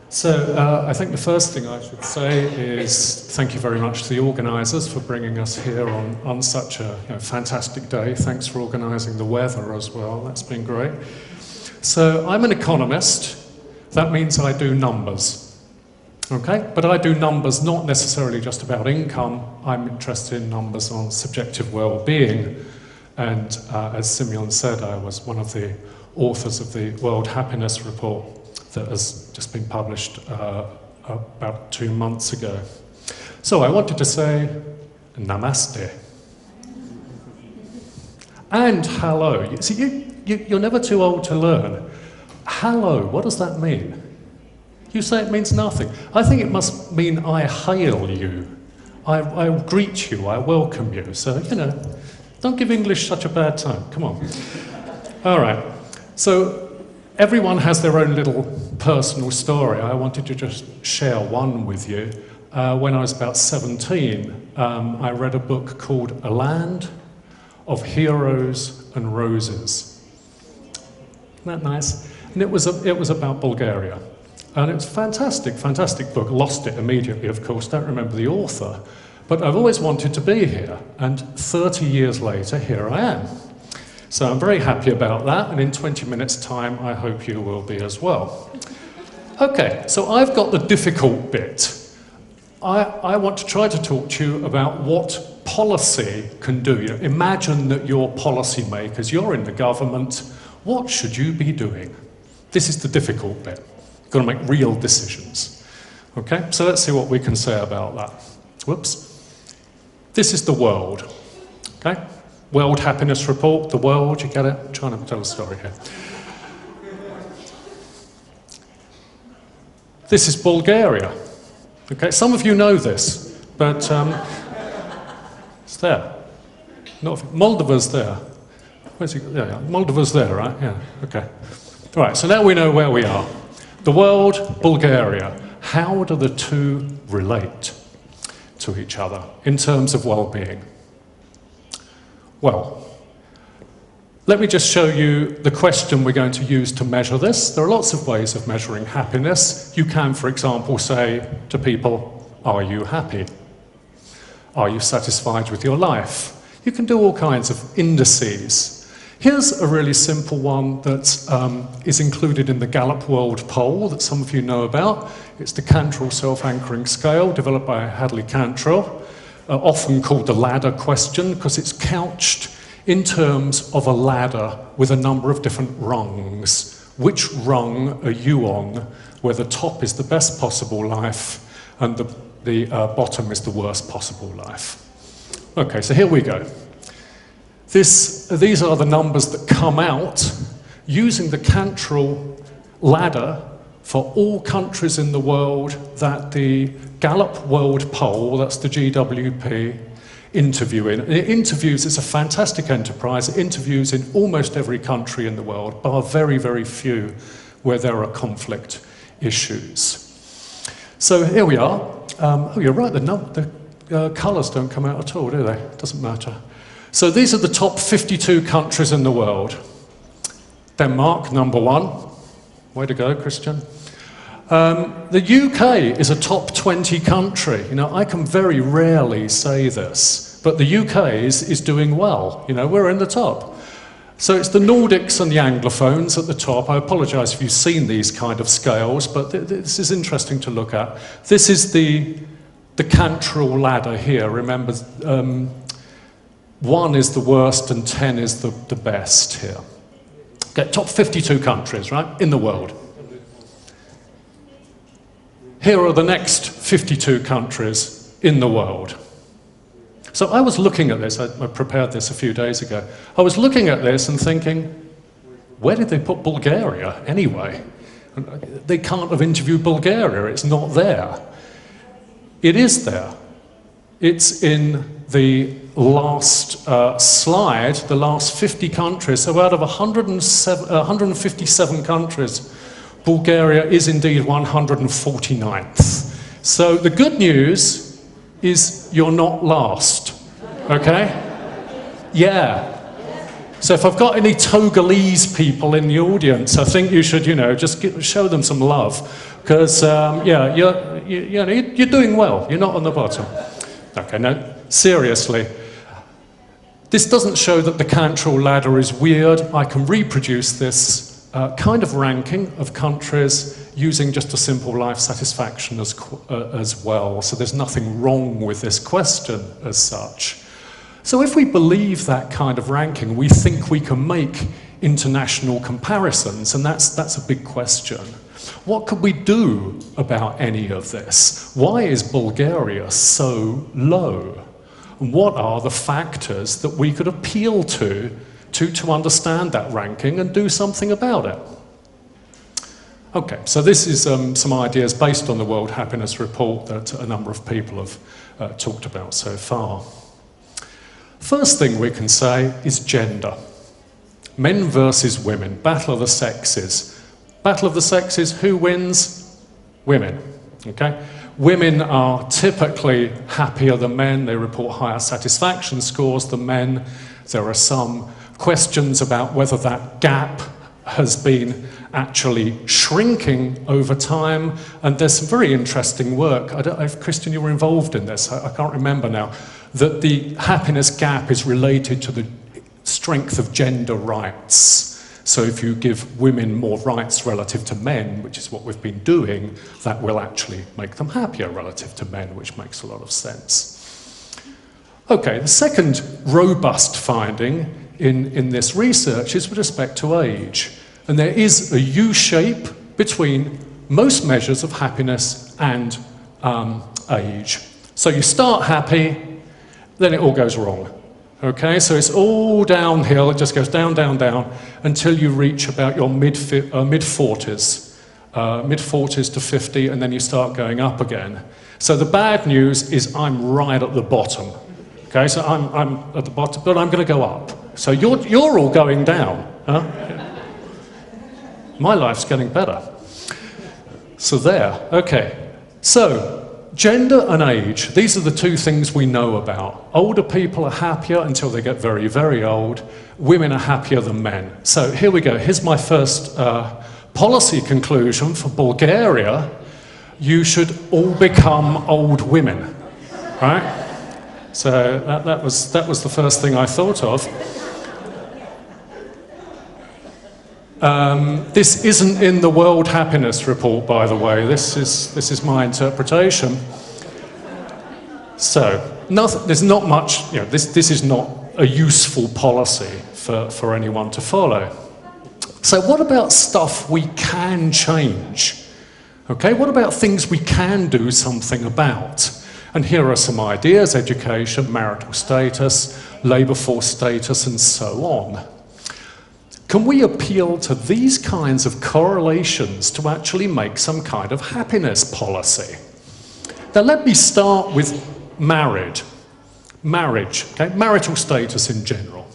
I think the first thing I should say is thank you very much to the organisers for bringing us here on such a fantastic day. Thanks for organising the weather as well, that's been great. So I'm an economist, that means I do numbers, okay? But I do numbers not necessarily just about income, I'm interested in numbers on subjective well-being. And as Simeon said, I was one of the authors of the World Happiness Report that has just been published about 2 months ago. So I wanted to say namaste. And hello. You see, you're never too old to learn. Hello, what does that mean? You say it means nothing. I think it must mean I hail you. I greet you, I welcome you. So, don't give English such a bad time. Come on. All right. So everyone has their own little personal story. I wanted to just share one with you. When I was about 17, I read a book called A Land of Heroes and Roses. Isn't that nice? And it was about Bulgaria. And it was a fantastic, fantastic book. Lost it immediately, of course. Don't remember the author. But I've always wanted to be here. And 30 years later, here I am. So I'm very happy about that. And in 20 minutes' time, I hope you will be as well. Okay, so I've got the difficult bit. I want to try to talk to you about what policy can do. Imagine that you're policymakers, you're in the government. What should you be doing? This is the difficult bit. You've got to make real decisions. Okay, so let's see what we can say about that. Whoops. This is the world. Okay, World Happiness Report, the world, you get it? I'm trying to tell a story here. This is Bulgaria. Okay, some of you know this, but it's there. Moldova's there. Where's he? Yeah, Moldova's there, right? Yeah, okay. All right, so now we know where we are. The world, Bulgaria. How do the two relate to each other in terms of well-being? Well, let me just show you the question we're going to use to measure this. There are lots of ways of measuring happiness. You can, for example, say to people, are you happy? Are you satisfied with your life? You can do all kinds of indices. Here's a really simple one that is included in the Gallup World Poll that some of you know about. It's the Cantrell self-anchoring scale developed by Hadley Cantrell, often called the ladder question because it's couched in terms of a ladder with a number of different rungs. Which rung are you on, where the top is the best possible life and the bottom is the worst possible life? Okay, so here we go. These are the numbers that come out using the Cantrell ladder for all countries in the world that the Gallup World Poll, that's the GWP, interview in. It interviews, it's a fantastic enterprise, it interviews in almost every country in the world, bar very, very few where there are conflict issues. So here we are. Oh, you're right, the colours don't come out at all, do they? Doesn't matter. So these are the top 52 countries in the world. Denmark, number 1. Way to go, Christian. The UK is a top 20 country. I can very rarely say this, but the UK is doing well. We're in the top. So it's the Nordics and the Anglophones at the top. I apologise if you've seen these kind of scales, but this is interesting to look at. This is the Cantrell ladder here. Remember, 1 is the worst and 10 is the best here. Okay, top 52 countries, right, in the world. Here are the next 52 countries in the world. So I was looking at this, I prepared this a few days ago. I was looking at this and thinking, where did they put Bulgaria anyway? They can't have interviewed Bulgaria, it's not there. It is there. It's in the last slide, the last 50 countries. So out of 157 countries, Bulgaria is indeed 149th. So the good news is you're not last, okay? Yeah. So if I've got any Togolese people in the audience, I think you should, just show them some love. Because, you're doing well. You're not on the bottom. Okay, now, seriously. This doesn't show that the Cantrell ladder is weird. I can reproduce this kind of ranking of countries using just a simple life satisfaction as well. So there's nothing wrong with this question as such. So if we believe that kind of ranking, we think we can make international comparisons, and that's a big question. What could we do about any of this? Why is Bulgaria so low? And what are the factors that we could appeal to understand that ranking and do something about it? Okay, so this is some ideas based on the World Happiness Report that a number of people have talked about so far. First thing we can say is gender. Men versus women, battle of the sexes. Battle of the sexes, who wins? Women, okay? Women are typically happier than men. They report higher satisfaction scores than men. There are some questions about whether that gap has been actually shrinking over time, and there's some very interesting work. I don't know if, Christian, you were involved in this, I can't remember now, that the happiness gap is related to the strength of gender rights. So if you give women more rights relative to men, which is what we've been doing, that will actually make them happier relative to men, which makes a lot of sense. Okay, the second robust finding in this research is with respect to age. And there is a U-shape between most measures of happiness and age. So you start happy, then it all goes wrong. Okay, so it's all downhill, it just goes down, down, down, until you reach about your mid-40s. Mid-40s to 50, and then you start going up again. So the bad news is I'm right at the bottom. Okay, so I'm at the bottom, but I'm going to go up. So you're all going down. Huh? My life's getting better. So there, okay. So, gender and age, these are the two things we know about. Older people are happier until they get very, very old. Women are happier than men. So here we go. Here's my first policy conclusion for Bulgaria. You should all become old women, right? So that was the first thing I thought of. This isn't in the World Happiness Report, by the way. This is my interpretation. So there's not much. This is not a useful policy for anyone to follow. So what about stuff we can change? Okay, what about things we can do something about? And here are some ideas: education, marital status, labour force status, and so on. Can we appeal to these kinds of correlations to actually make some kind of happiness policy? Now let me start with marriage, okay? Marital status in general.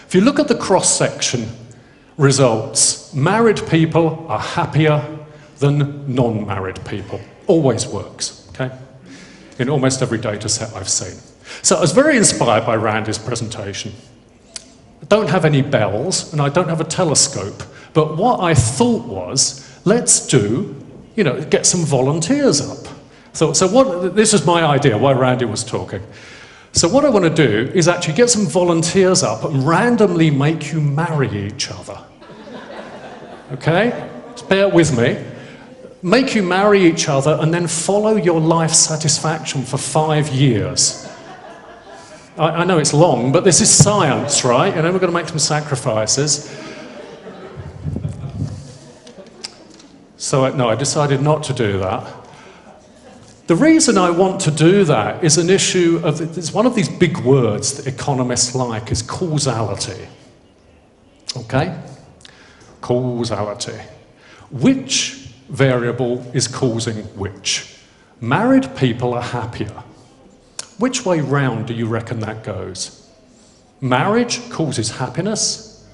If you look at the cross-section results, married people are happier than non-married people. Always works, okay? In almost every data set I've seen. So I was very inspired by Randy's presentation. I don't have any bells, and I don't have a telescope, but what I thought was, let's get some volunteers up. So this is my idea, why Randy was talking. So what I want to do is actually get some volunteers up and randomly make you marry each other. Okay? Just bear with me. Make you marry each other and then follow your life satisfaction for 5 years. I know it's long, but this is science, right? And then we're going to make some sacrifices. So, no, I decided not to do that. The reason I want to do that is an issue of, it's one of these big words that economists like, is causality. Okay? Causality. Which variable is causing which? Married people are happier. Which way round do you reckon that goes? Marriage causes happiness,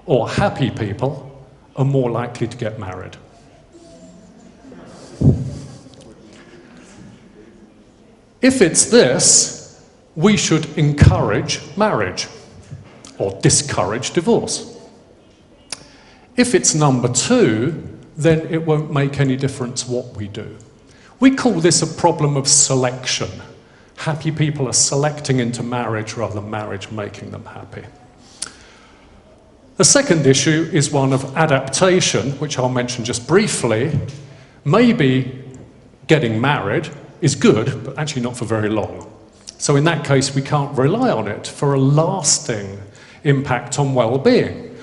or happy people are more likely to get married? If it's this, we should encourage marriage. or discourage divorce. If it's number 2, then it won't make any difference what we do. We call this a problem of selection. Happy people are selecting into marriage rather than marriage making them happy. The second issue is one of adaptation, which I'll mention just briefly. Maybe getting married is good, but actually not for very long. So in that case, we can't rely on it for a lasting impact on well-being.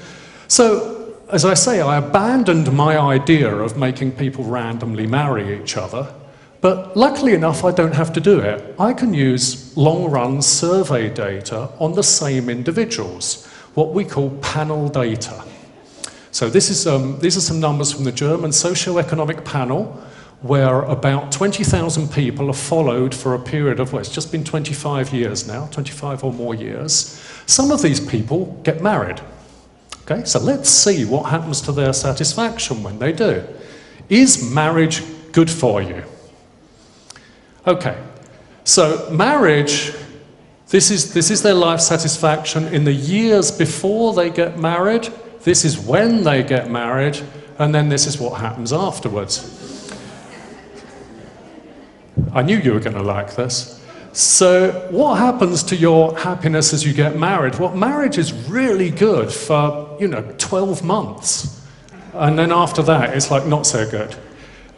So, as I say, I abandoned my idea of making people randomly marry each other, but luckily enough, I don't have to do it. I can use long-run survey data on the same individuals, what we call panel data. So these are some numbers from the German socio-economic panel, where about 20,000 people are followed for a period of, well, it's just been 25 years now, 25 or more years. Some of these people get married. Okay, so let's see what happens to their satisfaction when they do. Is marriage good for you? Okay, so marriage, this is their life satisfaction in the years before they get married, this is when they get married, and then this is what happens afterwards. I knew you were going to like this. So what happens to your happiness as you get married? Well, marriage is really good for, 12 months. And then after that, it's like not so good.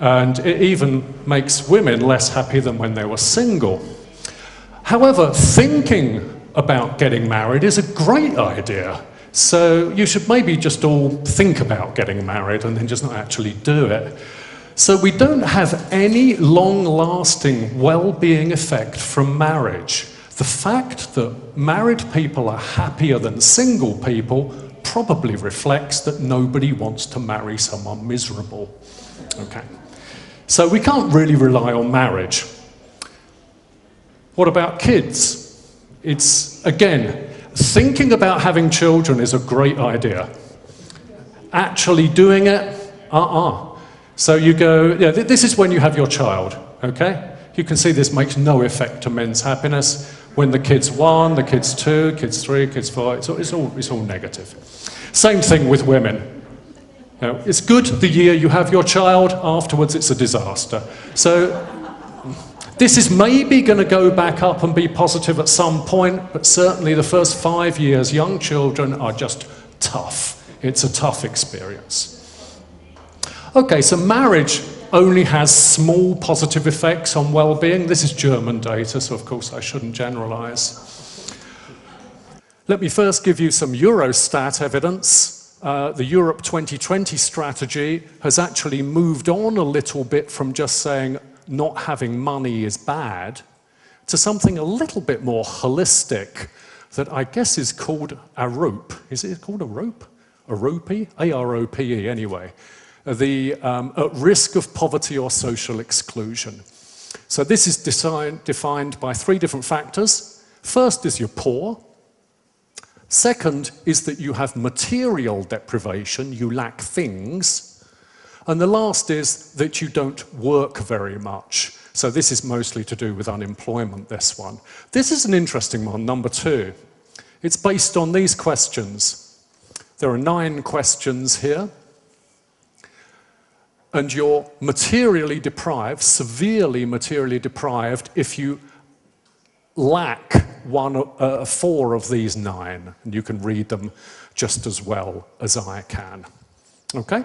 And it even makes women less happy than when they were single. However, thinking about getting married is a great idea. So you should maybe just all think about getting married and then just not actually do it. So we don't have any long-lasting well-being effect from marriage. The fact that married people are happier than single people probably reflects that nobody wants to marry someone miserable. Okay. So we can't really rely on marriage. What about kids? It's, again, thinking about having children is a great idea. Actually doing it, So you go, yeah, this is when you have your child, okay? You can see this makes no effect to men's happiness. When the kid's 1, the kid's 2, kid's 3, kid's 4, it's all negative. Same thing with women. It's good the year you have your child, afterwards it's a disaster. So this is maybe going to go back up and be positive at some point, but certainly the first 5 years, young children are just tough. It's a tough experience. Okay, so marriage only has small positive effects on well-being. This is German data, so of course I shouldn't generalize. Let me first give you some Eurostat evidence. The Europe 2020 strategy has actually moved on a little bit from just saying not having money is bad to something a little bit more holistic that I guess is called AROPE. Is it called AROPE? AROPE? A-R-O-P-E anyway. The at risk of poverty or social exclusion. So this is defined by 3 different factors. First is you're poor. Second is that you have material deprivation, you lack things. And the last is that you don't work very much. So this is mostly to do with unemployment, this one. This is an interesting one, number 2. It's based on these questions. There are 9 questions here. And you're materially deprived, severely materially deprived, if you lack 4 of these 9. And you can read them just as well as I can. Okay?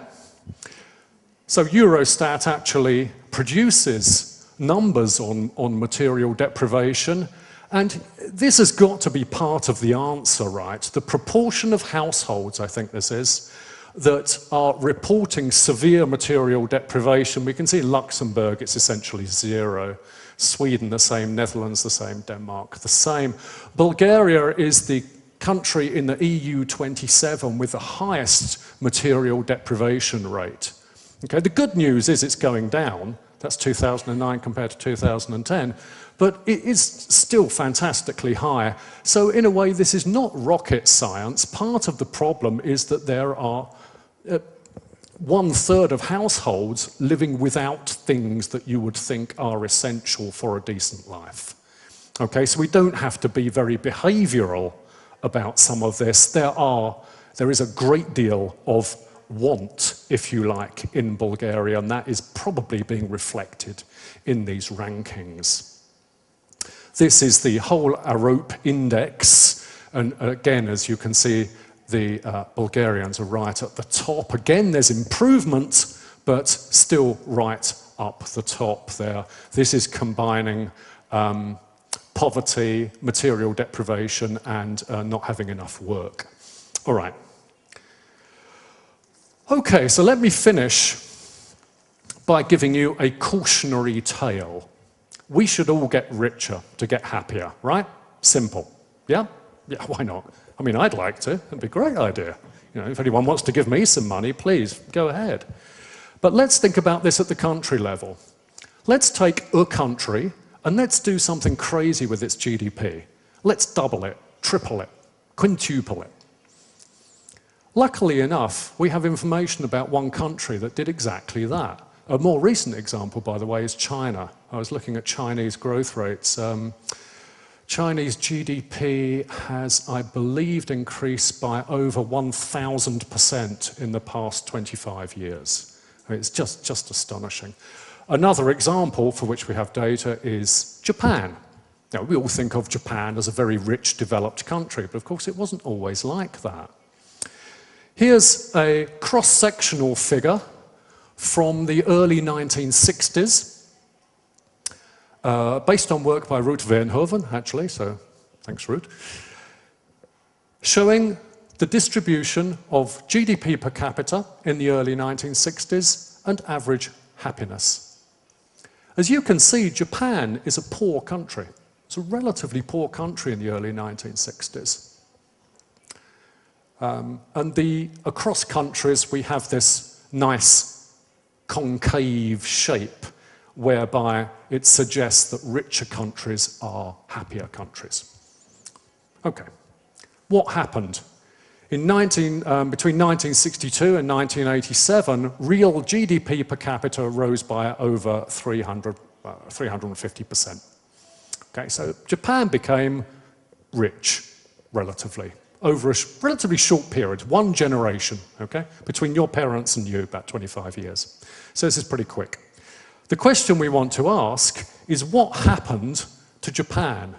So Eurostat actually produces numbers on material deprivation, and this has got to be part of the answer, right? The proportion of households, I think this is, that are reporting severe material deprivation. We can see in Luxembourg it's essentially 0. Sweden the same, Netherlands the same, Denmark the same. Bulgaria is the country in the EU 27 with the highest material deprivation rate. Okay, the good news is it's going down. That's 2009 compared to 2010. But it is still fantastically high. So in a way, this is not rocket science. Part of the problem is that there are 1/3 of households living without things that you would think are essential for a decent life. Okay, so we don't have to be very behavioral about some of this. There is a great deal of want, if you like, in Bulgaria, and that is probably being reflected in these rankings. This is the whole AROPE index, and again, as you can see, the Bulgarians are right at the top. Again, there's improvement, but still right up the top there. This is combining poverty, material deprivation, and not having enough work. All right. Okay, so let me finish by giving you a cautionary tale. We should all get richer to get happier, right? Simple. Yeah? Yeah, why not? I mean, I'd like to. It'd be a great idea. You know, if anyone wants to give me some money, please, go ahead. But let's think about this at the country level. Let's take a country and let's do something crazy with its GDP. Let's double it, triple it, quintuple it. Luckily enough, we have information about one country that did exactly that. A more recent example, by the way, is China. I was looking at Chinese growth rates. Chinese GDP has, I believe, increased by over 1,000% in the past 25 years. I mean, it's just astonishing. Another example for which we have data is Japan. Now, we all think of Japan as a very rich, developed country, but of course it wasn't always like that. Here's a cross-sectional figure from the early 1960s, based on work by Ruth Veenhoven, actually, so thanks, Ruth, showing the distribution of GDP per capita in the early 1960s and average happiness. As you can see, Japan is a poor country. It's a relatively poor country in the early 1960s. And across countries, we have this nice concave shape whereby it suggests that richer countries are happier countries. Okay, what happened? Between 1962 and 1987, real GDP per capita rose by over 350%. Okay, so Japan became rich, relatively, over a relatively short period, one generation, okay, between your parents and you, about 25 years. So this is pretty quick. The question we want to ask is, what happened to Japan?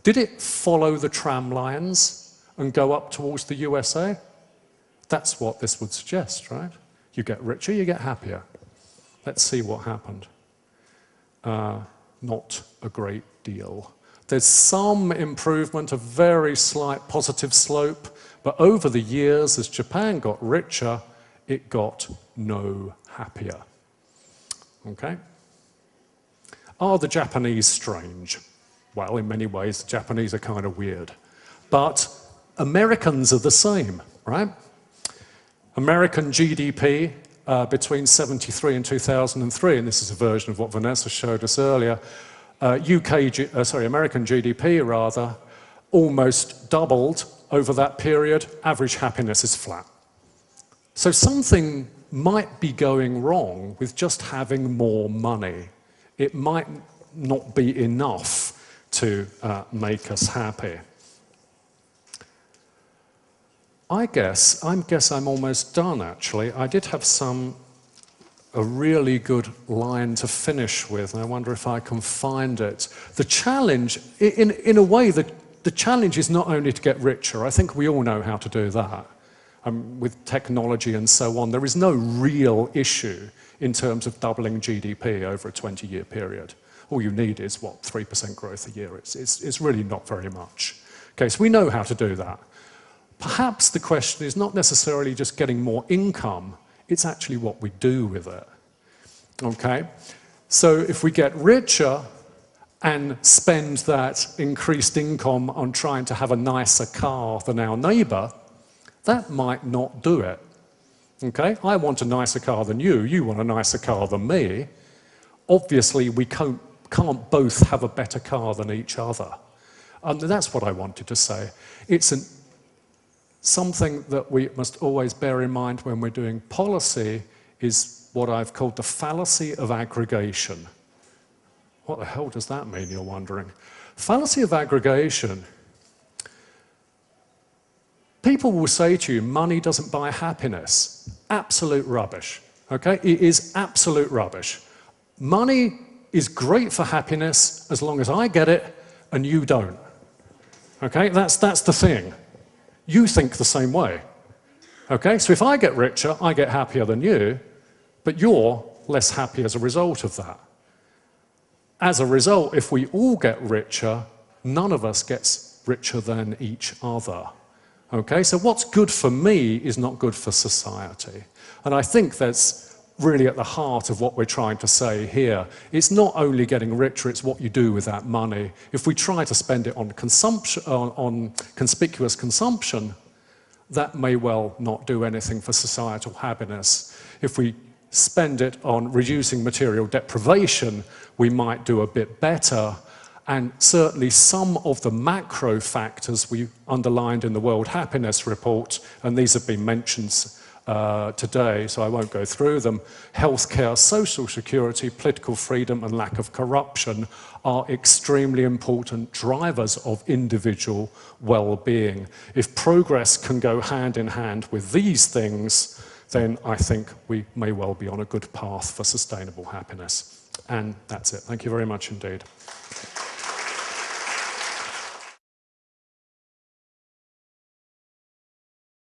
Did it follow the tram lines and go up towards the USA? That's what this would suggest, right? You get richer, you get happier. Let's see what happened. Not a great deal. There's some improvement, a very slight positive slope, but over the years, as Japan got richer, it got no happier. Okay? Are the Japanese strange? Well, in many ways, the Japanese are kind of weird. But Americans are the same, right? American GDP between 1973 and 2003, and this is a version of what Vanessa showed us earlier, American GDP rather, almost doubled over that period. Average happiness is flat. So something might be going wrong with just having more money. It might not be enough to make us happy. I guess I'm almost done, actually. I did have a really good line to finish with, and I wonder if I can find it. The challenge, in a way, the challenge is not only to get richer. I think we all know how to do that. With technology and so on, there is no real issue in terms of doubling GDP over a 20-year period. All you need is, what, 3% growth a year. It's really not very much. Okay, so we know how to do that. Perhaps the question is not necessarily just getting more income, it's actually what we do with it. Okay? So if we get richer and spend that increased income on trying to have a nicer car than our neighbour, that might not do it. Okay? I want a nicer car than you, you want a nicer car than me. Obviously, we can't both have a better car than each other. And that's what I wanted to say. It's something that we must always bear in mind when we're doing policy is what I've called the fallacy of aggregation. What the hell does that mean, you're wondering? Fallacy of aggregation People will say to you, money doesn't buy happiness. Absolute rubbish, okay? It is absolute rubbish. Money is great for happiness as long as I get it and you don't, okay? That's the thing. You think the same way, okay? So if I get richer, I get happier than you, but you're less happy as a result of that. As a result, if we all get richer, none of us gets richer than each other. Okay, so what's good for me is not good for society. And I think that's really at the heart of what we're trying to say here. It's not only getting richer, it's what you do with that money. If we try to spend it on consumption, on conspicuous consumption, that may well not do anything for societal happiness. If we spend it on reducing material deprivation, we might do a bit better. And certainly some of the macro factors we underlined in the World Happiness Report, and these have been mentioned today, so I won't go through them, healthcare, social security, political freedom, and lack of corruption are extremely important drivers of individual well-being. If progress can go hand in hand with these things, then I think we may well be on a good path for sustainable happiness. And that's it. Thank you very much indeed.